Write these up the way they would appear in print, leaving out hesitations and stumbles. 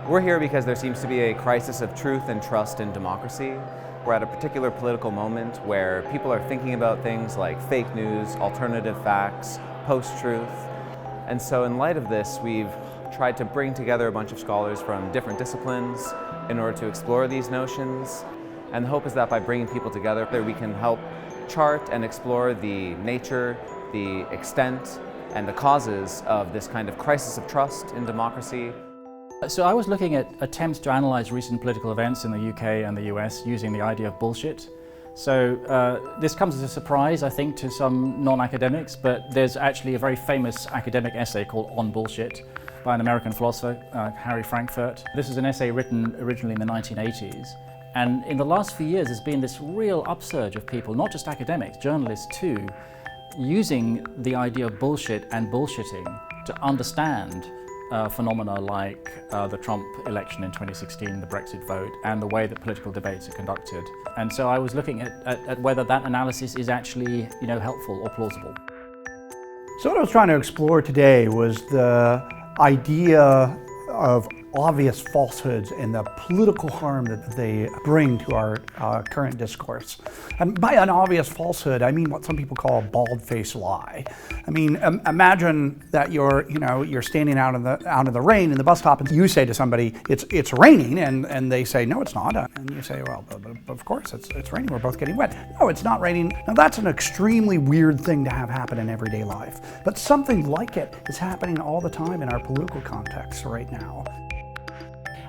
We're here because there seems to be a crisis of truth and trust in democracy. We're at a particular political moment where people are thinking about things like fake news, alternative facts, post-truth. And so in light of this, we've tried to bring together a bunch of scholars from different disciplines in order to explore these notions. And the hope is that by bringing people together, we can help chart and explore the nature, the extent, and the causes of this kind of crisis of trust in democracy. So I was looking at attempts to analyze recent political events in the UK and the US using the idea of bullshit. So this comes as a surprise, I think, to some non-academics, but there's actually a very famous academic essay called On Bullshit by an American philosopher, Harry Frankfurt. This is an essay written originally in the 1980s. And in the last few years, there's been this real upsurge of people, not just academics, journalists too, using the idea of bullshit and bullshitting to understand phenomena like the Trump election in 2016, the Brexit vote, and the way that political debates are conducted. And so I was looking at whether that analysis is actually, helpful or plausible. So what I was trying to explore today was the idea of obvious falsehoods and the political harm that they bring to our current discourse. And by an obvious falsehood, I mean what some people call a bald-faced lie. I mean, imagine that you're standing out in the rain in the bus stop, and you say to somebody, "It's raining," and they say, "No, it's not." And you say, "Well, of course it's raining. We're both getting wet." No, it's not raining. Now that's an extremely weird thing to have happen in everyday life, but something like it is happening all the time in our political context right now.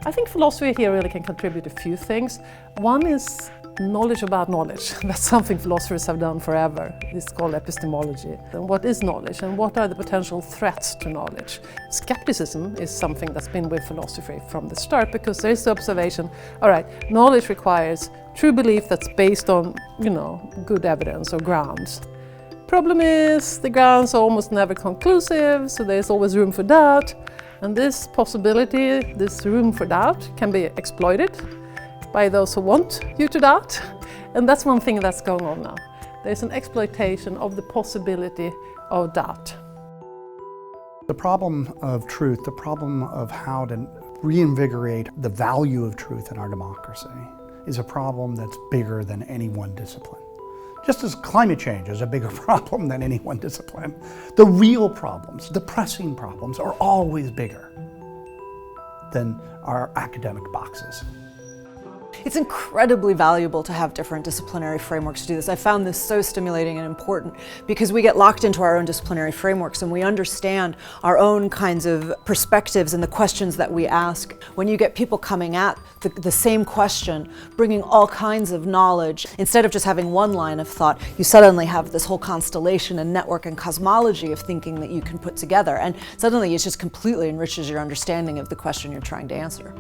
I think philosophy here really can contribute a few things. One is knowledge about knowledge. That's something philosophers have done forever. It's called epistemology. And what is knowledge, and what are the potential threats to knowledge? Skepticism is something that's been with philosophy from the start, because there is the observation, all right, knowledge requires true belief that's based on, good evidence or grounds. Problem is, the grounds are almost never conclusive, so there's always room for doubt. And this possibility, this room for doubt, can be exploited by those who want you to doubt. And that's one thing that's going on now. There's an exploitation of the possibility of doubt. The problem of truth, the problem of how to reinvigorate the value of truth in our democracy, is a problem that's bigger than any one discipline. Just as climate change is a bigger problem than any one discipline, the real problems, the pressing problems, are always bigger than our academic boxes. It's incredibly valuable to have different disciplinary frameworks to do this. I found this so stimulating and important because we get locked into our own disciplinary frameworks and we understand our own kinds of perspectives and the questions that we ask. When you get people coming at the same question, bringing all kinds of knowledge, instead of just having one line of thought, you suddenly have this whole constellation and network and cosmology of thinking that you can put together. And suddenly it just completely enriches your understanding of the question you're trying to answer.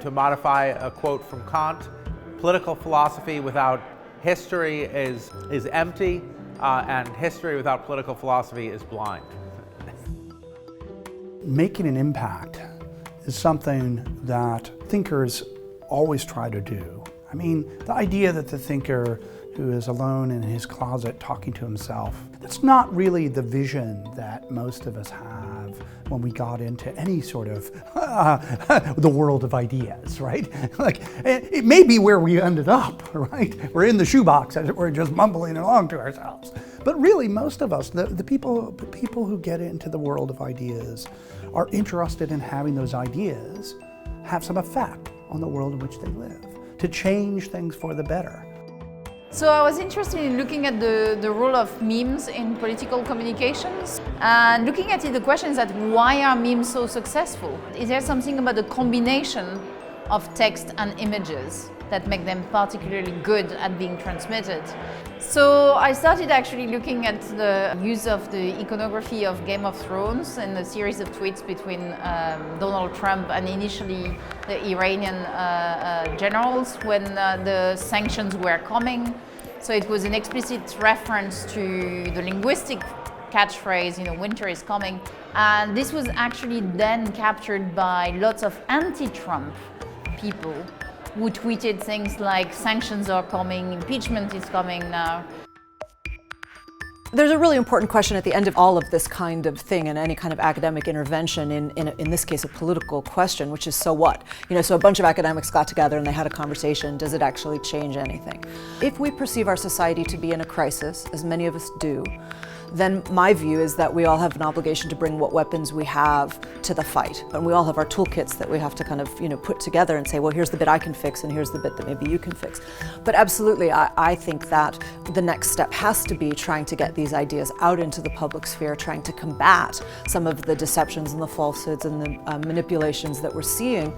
To modify a quote from Kant, political philosophy without history is empty, and history without political philosophy is blind. Making an impact is something that thinkers always try to do. I mean, the idea that the thinker who is alone in his closet talking to himself, that's not really the vision that most of us have when we got into any sort of the world of ideas, right? Like, it may be where we ended up, right? We're in the shoebox as we're just mumbling along to ourselves. But really, most of us, the people who get into the world of ideas are interested in having those ideas have some effect on the world in which they live, to change things for the better. So I was interested in looking at the role of memes in political communications. And looking at it, the question is that why are memes so successful? Is there something about the combination of text and images that make them particularly good at being transmitted? So I started actually looking at the use of the iconography of Game of Thrones and a series of tweets between Donald Trump and initially the Iranian generals when the sanctions were coming. So it was an explicit reference to the linguistic catchphrase, winter is coming. And this was actually then captured by lots of anti-Trump people who tweeted things like sanctions are coming, impeachment is coming now. There's a really important question at the end of all of this kind of thing and any kind of academic intervention in this case a political question, which is so what? So a bunch of academics got together and they had a conversation. Does it actually change anything? If we perceive our society to be in a crisis, as many of us do, then my view is that we all have an obligation to bring what weapons we have to the fight. And we all have our toolkits that we have to kind of, put together and say, well, here's the bit I can fix and here's the bit that maybe you can fix. But absolutely, I think that the next step has to be trying to get these ideas out into the public sphere, trying to combat some of the deceptions and the falsehoods and the manipulations that we're seeing.